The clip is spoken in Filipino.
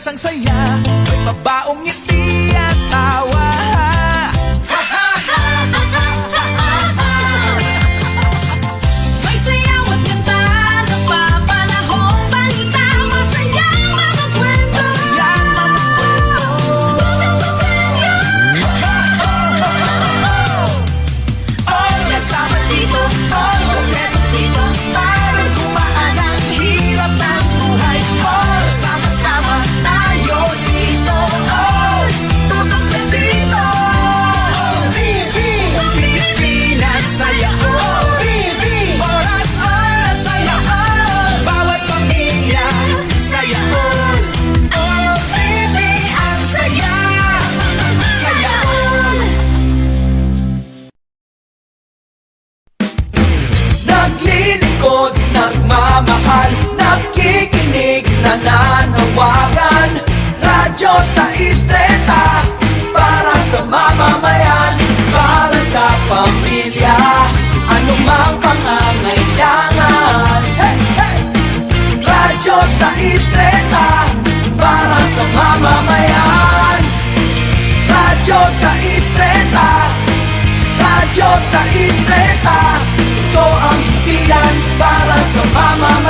Pilipinas ang saya, may pabaong ngiti at tawa. May sayaw at ganda, napapanahong balita, masayang mga kwento. Masayang mga all kasama dito, all kompleto dito, para gumaan ang hirap ng buhay. All sama-sama tayo dito, all tutok na dito. TV, Pilipinas, saya all. TV, oras all, saya all. Bawat pamilya, saya all. All TV, ang saya, saya all. Naglilingkod, nagmamahal, nakikinig, nananawagan. Radyo sa Istreta, para sa mamamayan, para sa pamilya, anumang pangangailangan. Hey, hey! Radyo sa Istreta, para sa mamamayan. Radyo sa Istreta, radyo sa Istreta, ito ang himpilan para sa mamamayan.